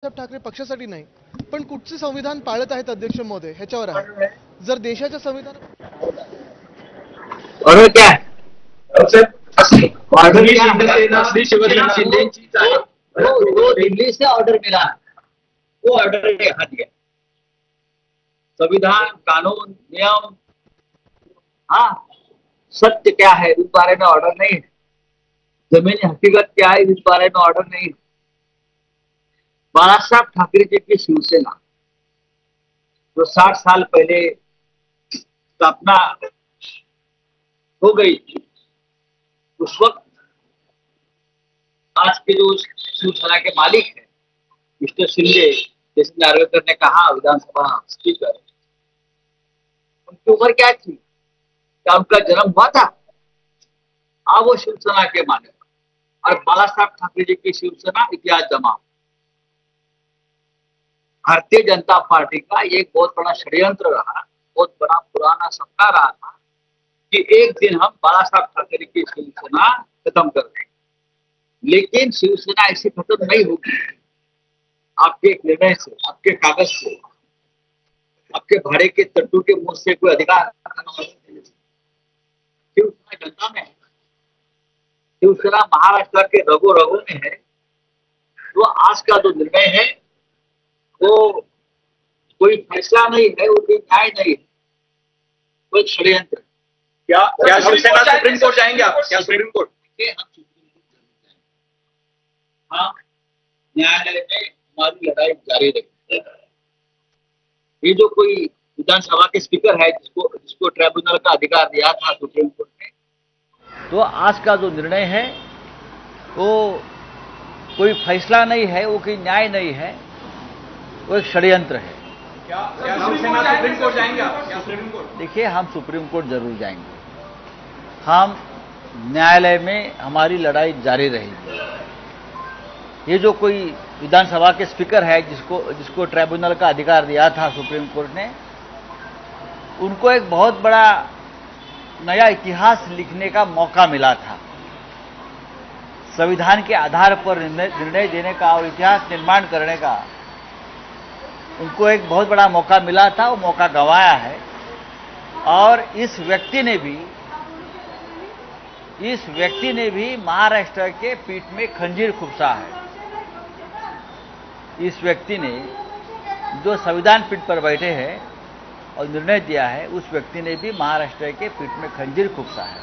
बाळासाहेब ठाकरे पक्षासाठी नाही पण कुठचे संविधान पाळत आहेत अध्यक्ष महोदय ह्याच्यावर आहे. जर देशाच्या संविधान और क्या ऑर्डर शिंदेची वो दिल्ली से ऑर्डर मिला, वो ऑर्डर ने हाथ दिया। संविधान, कानून, नियम, हाँ सत्य क्या है इस बारे में ऑर्डर नहीं है। जमीनी हकीकत क्या है इस बारे में ऑर्डर नहीं है। बाळासाहेब ठाकरे जी की शिवसेना जो 60 साल पहले स्थापना हो गई थी, उस वक्त आज के जो शिवसेना के मालिक है मिस्टर शिंदे, जैसे नार्वेकर ने कहा विधानसभा स्पीकर, उनकी उम्र क्या थी, क्या उनका जन्म हुआ था? हाँ, वो शिवसेना के मालिक और बाळासाहेब ठाकरे जी की शिवसेना इतिहास जमा। भारतीय जनता पार्टी का एक बहुत बड़ा षड्यंत्र रहा, बहुत बड़ा पुराना सपना रहा था कि एक दिन हम बाळासाहेब ठाकरे की शिवसेना खत्म कर देंगे, लेकिन शिवसेना ऐसे खत्म नहीं होगी। आपके एक निर्णय से, आपके कागज से, आपके भाड़े के तट्टू के मुंह से कोई अधिकार शिवसेना जनता में है, शिवसेना महाराष्ट्र के रगो रगो में है। तो आज का जो निर्णय है वो कोई फैसला नहीं है, वो कोई न्याय नहीं है, वो एक षड्यंत्र। क्या शिवसेना सुप्रीम कोर्ट जाएंगे आप? क्या सुप्रीम कोर्ट? हम सुप्रीम कोर्ट, हाँ, न्यायालय में हमारी लड़ाई जारी रहेगी। ये जो कोई विधानसभा के स्पीकर है जिसको ट्राइब्यूनल का अधिकार दिया था सुप्रीम कोर्ट ने, तो आज का जो निर्णय है वो कोई फैसला नहीं है, वो कोई न्याय नहीं है, वो एक षड्यंत्र है। क्या शिवसेना सुप्रीम कोर्ट जाएंगे आप? क्या सुप्रीम कोर्ट? देखिए, हम सुप्रीम कोर्ट जरूर जाएंगे, हम न्यायालय में हमारी लड़ाई जारी रहेगी। ये जो कोई विधानसभा के स्पीकर है जिसको ट्राइब्यूनल का अधिकार दिया था सुप्रीम कोर्ट ने, उनको एक बहुत बड़ा नया इतिहास लिखने का मौका मिला था। संविधान के आधार पर निर्णय देने का और इतिहास निर्माण करने का उनको एक बहुत बड़ा मौका मिला था, वो मौका गंवाया है। और इस व्यक्ति ने भी महाराष्ट्र के पीठ में खंजीर खुपसा है। इस व्यक्ति ने जो संविधान पीठ पर बैठे हैं और निर्णय दिया है, उस व्यक्ति ने भी महाराष्ट्र के पीठ में खंजीर खुपसा है।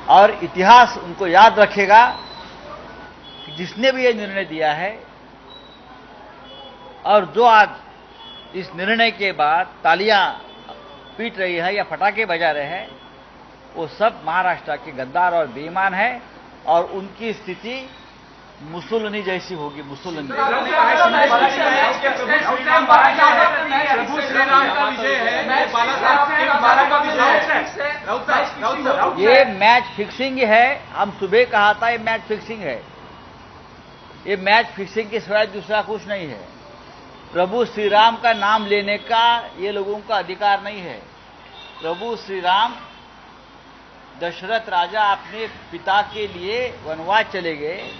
और इतिहास उनको याद रखेगा कि जिसने भी ये निर्णय दिया है और जो आज इस निर्णय के बाद तालियां पीट रही है या पटाखे बजा रहे हैं, वो सब महाराष्ट्र के गद्दार और बेईमान है और उनकी स्थिति मुसोलिनी जैसी होगी। मुसोलिनी ये मैच फिक्सिंग है। हम सुबह कहा था ये मैच फिक्सिंग है। ये मैच फिक्सिंग के सिवाय दूसरा कुछ नहीं है। प्रभु श्री राम का नाम लेने का ये लोगों का अधिकार नहीं है। प्रभु श्री राम दशरथ राजा अपने पिता के लिए वनवास चले गए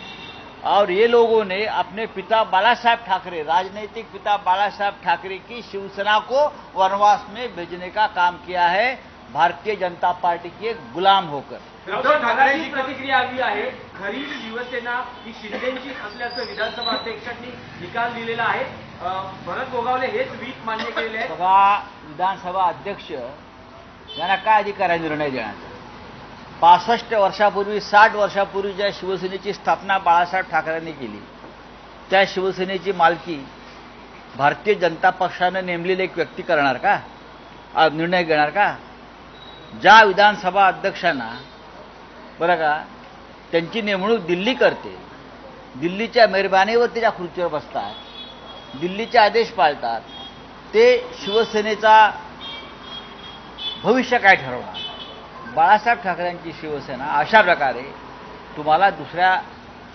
और ये लोगों ने अपने पिता बाळासाहेब ठाकरे, राजनीतिक पिता बाळासाहेब ठाकरे की शिवसेना को वनवास में भेजने का काम किया है, भारतीय जनता पार्टी के गुलाम होकर। उद्धव ठाकरेंची प्रतिक्रिया आली आहे, खरी शिवसेना ही शिंदेची असल्याचं विधानसभा अध्यक्षांनी निकाल दिलेला आहे। भरत गोगावले हेच वीट मान्य केलेले आहे। बघा, विधानसभा अध्यक्ष यांना काय अधिकार आहे निर्णय देण्याचा? 65 वर्षापूर्वी, 60 वर्षापूर्वी ज्या शिवसेनेची स्थापना बाळासाहेब ठाकरेंनी केली, त्या शिवसेनेची मालकी भारतीय जनता पक्षाने नेमलेले एक व्यक्ती करणार का? निर्णय घेणार का? ज्या विधानसभा अध्यक्षांना बरं का त्यांची नेमणूक दिल्ली करते, दिल्लीच्या मेहरबानीवर त्या खुर्चीवर बसतात, दिल्लीचे आदेश पाळतात, ते शिवसेनेचा भविष्य काय ठरवणार? बाळासाहेब ठाकरेंची शिवसेना अशा प्रकारे तुम्हाला दुसऱ्या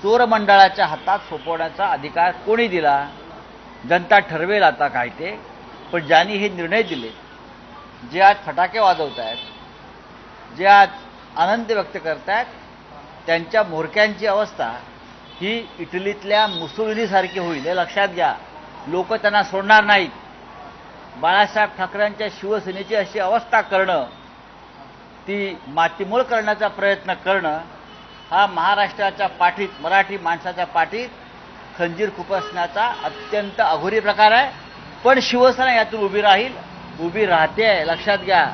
चोर मंडळाच्या हातात सोपवण्याचा अधिकार कोणी दिला? जनता ठरवेल आता काय ते। पण ज्यांनी हे निर्णय दिले, जे आज फटाके वाजवत आहेत, जे आज आनंद व्यक्त करत आहेत, त्यांच्या म्होरक्यांची अवस्था ही इटलीतल्या मुसोलिनीसारखी होईल, हे लक्षात घ्या. लोक त्यांना सोडणार नाहीत. बाळासाहेब ठाकरेंच्या शिवसेनेची अशी अवस्था करणं, ती मातीमोल करण्याचा प्रयत्न करणं, हा महाराष्ट्राच्या पाठीत, मराठी माणसाच्या पाठीत खंजीर खुपसण्याचा अत्यंत अघोरी प्रकार आहे. पण शिवसेना यातून उभी राहील, उभी राहते आहे, लक्षात घ्या.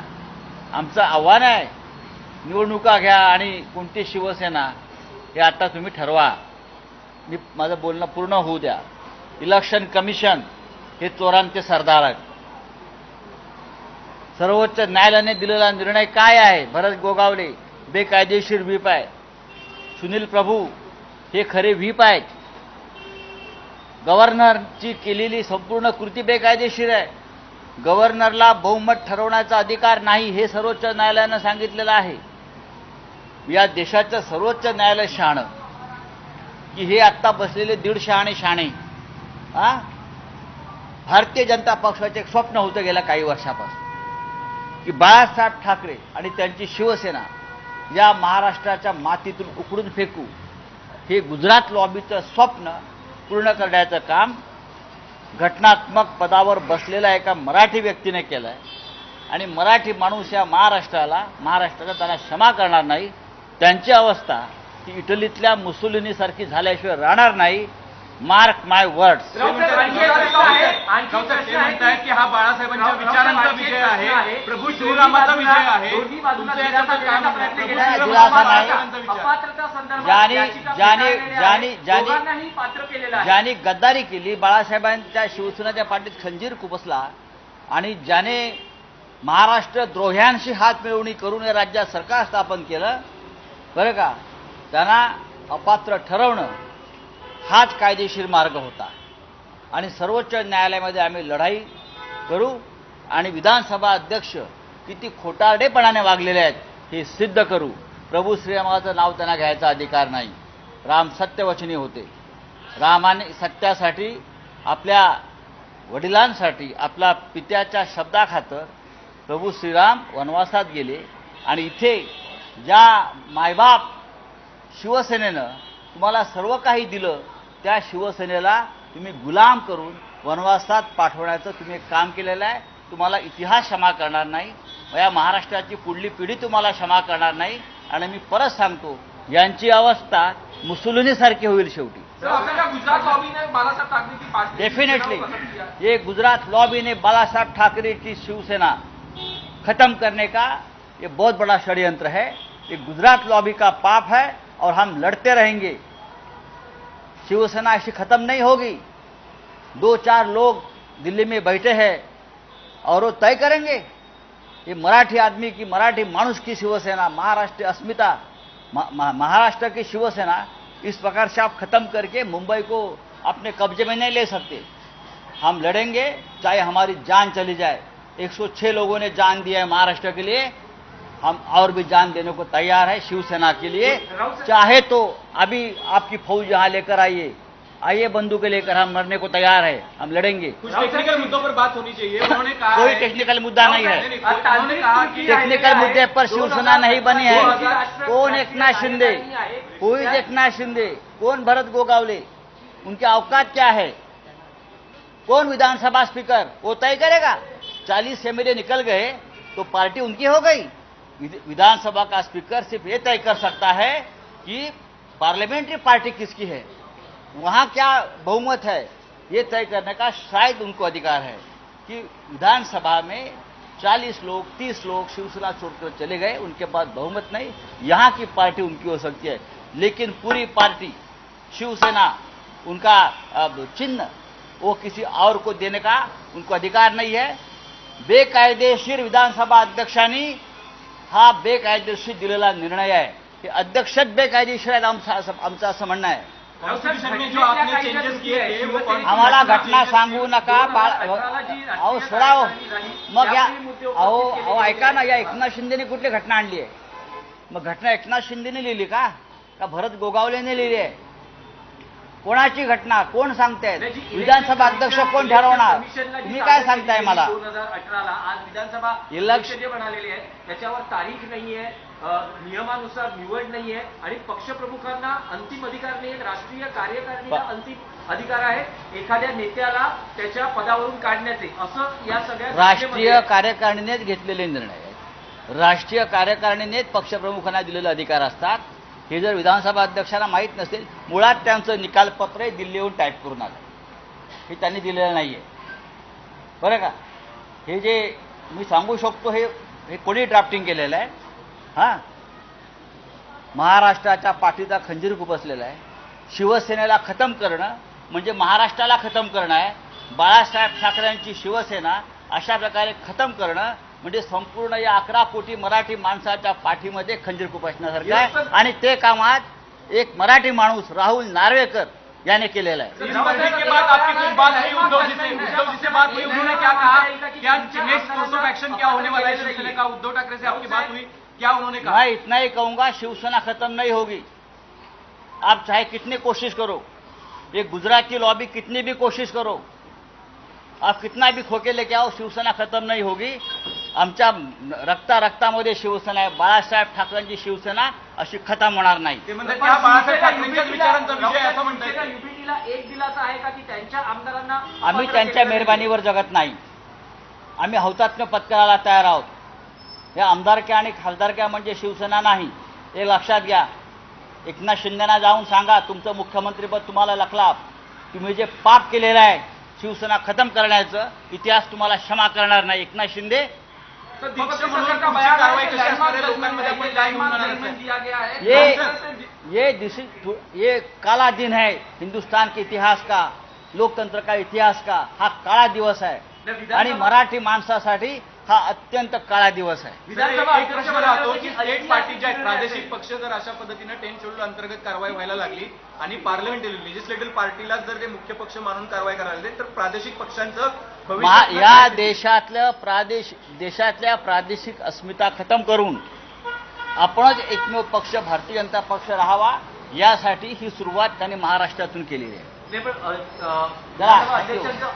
आमचं आव्हान आहे, निवडणुका घ्या आणि कोणती शिवसेना हे आता तुम्ही ठरवा. माझं बोलणं पूर्ण होऊ द्या. इलेक्शन कमिशन हे चोरांचे सरदार आहेत. सर्वोच्च न्यायालयाने दिलेला निर्णय काय आहे? भरत गोगावले बेकायदेशीर व्हीप आहे. सुनील प्रभू हे खरे व्हीप आहेत. गव्हर्नरची केलेली संपूर्ण कृती बेकायदेशीर आहे. गव्हर्नरला बहुमत ठरवण्याचा अधिकार नाही, हे सर्वोच्च न्यायालयानं सांगितलेलं आहे. या देशाचं सर्वोच्च न्यायालय शहाणं की हे आत्ता बसलेले 150 शाणे भारतीय जनता पक्षाचे एक स्वप्न होतं गेल्या काही वर्षापासून की बाळासाहेब ठाकरे आणि त्यांची शिवसेना या महाराष्ट्राच्या मातीतून उकडून फेकू, हे गुजरात लॉबीचं स्वप्न पूर्ण करण्याचं काम घटनात्मक पदावर बसलेल्या एका मराठी व्यक्तीने केलं आहे. आणि मराठी माणूस या महाराष्ट्राचा त्यांना क्षमा करणार नाही. त्यांची अवस्था ही इटलीतल्या मुसोलिनीसारखी झाल्याशिवाय राहणार नाही. मार्क माय वर्ड्स. म्हणतायत की हा बाळासाहेबांच्या विचारांचा विजय आहे, प्रभू श्रीरामाचा विजय आहे. ज्यांनी गद्दारी केली, बाळासाहेबांच्या शिवसेनेच्या पाठीत खंजीर खुपसला आणि ज्याने महाराष्ट्र द्रोह्यांशी हात मिळवणी करून या राज्यात सरकार स्थापन केलं, बरं का, त्यांना अपात्र ठरवणं हाच कायदेशीर मार्ग होता. आणि सर्वोच्च न्यायालयामध्ये आम्ही लढाई करू आणि विधानसभा अध्यक्ष किती खोटारडेपणाने वागलेले आहेत हे सिद्ध करू. प्रभू श्रीरामाचं नाव त्यांना घ्यायचा अधिकार नाही. राम सत्यवचनी होते. रामाने सत्यासाठी, आपल्या वडिलांसाठी, आपल्या पित्याच्या शब्दाखातर प्रभू श्रीराम वनवासात गेले. आणि इथे ज्या मायबाप शिवसेनेनं तुम्हाला सर्व काही दिलं, त्या शिवसेनेला तुम्ही गुलाम करून वनवासात पाठवण्याचं तुम्ही एक काम केलेलं आहे. तुम्हाला इतिहास क्षमा करणार नाही, या महाराष्ट्राची पुढली पिढी तुम्हाला क्षमा करणार नाही. आणि मी परत सांगतो, यांची अवस्था मुसोलिनीसारखी होईल शेवटी. डेफिनेटली ये गुजरात लॉबी ने बालासाहेब ठाकरे की शिवसेना खत्म करने का ये बहुत बड़ा षड्यंत्र है. ये गुजरात लॉबी का पाप है और हम लड़ते रहेंगे. शिवसेना ऐसी खत्म नहीं होगी. 2-4 लोग दिल्ली में बैठे हैं और वो तय करेंगे. ये मराठी आदमी की, मराठी मानुष की शिवसेना, महाराष्ट्र अस्मिता, महाराष्ट्र की शिवसेना इस प्रकार से आप खत्म करके मुंबई को अपने कब्जे में नहीं ले सकते. हम लड़ेंगे चाहे हमारी जान चली जाए. 106 लोगों ने जान दिया है महाराष्ट्र के लिए, हम और भी जान देने को तैयार है शिवसेना के लिए. चाहे तो अभी आपकी फौज यहाँ लेकर आइए बंदूकें लेकर, हम मरने को तैयार है, हम लड़ेंगे. कुछ टेक्निकल मुद्दों पर बात होनी चाहिए. उन्होंने कहा कोई टेक्निकल मुद्दा नहीं है. टेक्निकल मुद्दे पर शिवसेना नहीं बनी है. कौन एकनाथ शिंदे, हु इज एकनाथ शिंदे, कौन भरत गोगावले, उनके औकात क्या है, कौन विधानसभा स्पीकर, वो तय करेगा. 40 एमएलए निकल गए तो पार्टी उनकी हो गई. विधानसभा का स्पीकर सिर्फ ये तय कर सकता है कि पार्लियामेंट्री पार्टी किसकी है, वहां क्या बहुमत है, ये तय करने का शायद उनको अधिकार है. कि विधानसभा में 40 लोग, 30 लोग शिवसेना छोड़कर चले गए, उनके पास बहुमत नहीं, यहाँ की पार्टी उनकी हो सकती है. लेकिन पूरी पार्टी शिवसेना, उनका चिन्ह वो किसी और को देने का उनको अधिकार नहीं है. बेकायदेशीर विधानसभा अध्यक्षांनी हा बेकायदेशीर दिलेला निर्णय आहे. हे अध्यक्षच बेकायदेशीर आहेत आमचं असं म्हणणं आहे. जो आपने चेंजेस किए थे वो आम्हाला घटना सांगू नका. अहो सोडाव मग या. अहो ऐका ना, या एकनाथ शिंदेने कुठली घटना आणली आहे? मग घटना एकनाथ शिंदेने लिहिली का भरत गोगावलेने लिहिली आहे? कोणाची घटना कोण सांगतायत? नाही, जी विधानसभा अध्यक्ष कोण इलेक्शन ठरवणार? कमिशनला जी तुम्ही काय ताब्यात सांगताय घेतली मला? 2018ला आज विधानसभा इलेक्शन- जे म्हणालेले आहे त्याच्यावर तारीख नाहीये, नियमानुसार निवड नाहीये आणि पक्षप्रमुखांना अंतिम अधिकार नाहीये. राष्ट्रीय कार्यकारिणीला अंतिम अधिकार आहे एखाद्या नेत्याला त्याच्या पदावरून काढण्याचे, असं या सगळ्या राष्ट्रीय कार्यकारिणीनेच घेतलेले निर्णय आहेत. राष्ट्रीय कार्यकारिणीनेच पक्षप्रमुखांना दिलेले अधिकार असतात. हे जर विधानसभा अध्यक्षांना माहीत नसेल, मुळात त्यांचं निकालपत्र दिल्लीहून टाईप करून आलं, हे त्यांनी दिलेलं नाही आहे, बरं का? हे जे मी सांगू शकतो हे कोणी ड्राफ्टिंग केलेलं आहे? हां, महाराष्ट्राच्या पाठीचा खंजीर खुपसलेला आहे. शिवसेनेला खतम करणं म्हणजे महाराष्ट्राला खतम करणं आहे. बाळासाहेब ठाकरेंची शिवसेना अशा प्रकारे खतम करणं म्हणजे संपूर्ण या 11 कोटी मराठी माणसाच्या पाठीमध्ये खंजीर खुपसण्यासारखं आहे. आणि ते काम आज एक मराठी माणूस राहुल नार्वेकर याने केलेलं आहे. इस बंदी के बाद आपकी कुछ बात हुई उद्धव जी से बात हुई, उन्होंने क्या कहा? क्या नेक्स्ट कोर्स ऑफ एक्शन क्या होने वाला है शिवसेना का? उद्धव ठाकरे से आपकी बात हुई, क्या उन्होंने कहा? मैं इतना ही कहूंगा, शिवसेना खत्म नहीं होगी. आप चाहे कितनी कोशिश करो, ये गुजरात की लॉबी कितनी भी कोशिश करो, आप कितना भी खोके लेके आओ, शिवसेना खत्म नहीं होगी. आमच्या रक्तामध्ये शिवसेना आहे. बाळासाहेब ठाकरेंची शिवसेना अशी खतम होणार नाही. ते म्हणतात की हा बाळासाहेब ठाकरेंच्याच विचारांचा विजय असं म्हणतात. युपीटीला एक दिलासा आहे का की त्यांच्या आमदारांना आम्ही त्यांच्या मेहरबानीवर जगत नाही. आम्ही हौतात्म्य पत्करायला तयार आहोत. या आमदारक्या आणि खासदारक्या म्हणजे शिवसेना नाही, हे लक्षात घ्या. एकनाथ शिंदेना जाऊन सांगा, तुमचं मुख्यमंत्रीपद तुम्हाला लखला, तुम्ही जे पाप केलेलं आहे शिवसेना खतम करण्याचं, इतिहास तुम्हाला क्षमा करणार नाही. एकनाथ शिंदे तर दीक्षा म्हणून पुढची कारवाई कशी असणार आहे? लोकांमध्ये आपण काय घेऊन जाणार आहे? दिया गया है. ये काला दिन है हिंदुस्तान के इतिहास का, लोकतंत्र का इतिहास का. हा काळा दिवस आहे आणि मराठी माणसासाठी हा अत्यंत काळा दिवस आहे. एक प्रश्न राहतो की स्टेट पार्टी ज्या आहेत, प्रादेशिक पक्ष जर अशा पद्धतीने 10 शेड्यूल अंतर्गत कारवाई व्हायला लागली आणि पार्लमेंटरी लेजिस्लेटिव्ह पार्टीला जर ते मुख्य पक्ष मानून कारवाई करायला लागली, तर प्रादेशिक पक्षांचं भविष्य या देशातल्या प्रादेशिक अस्मिता खतम करून आपणच एकमेव पक्ष भारतीय जनता पक्ष राहावा, यासाठी ही सुरुवात त्यांनी महाराष्ट्रातून केलेली आहे. नाही, पण जरा अध्यक्षांचं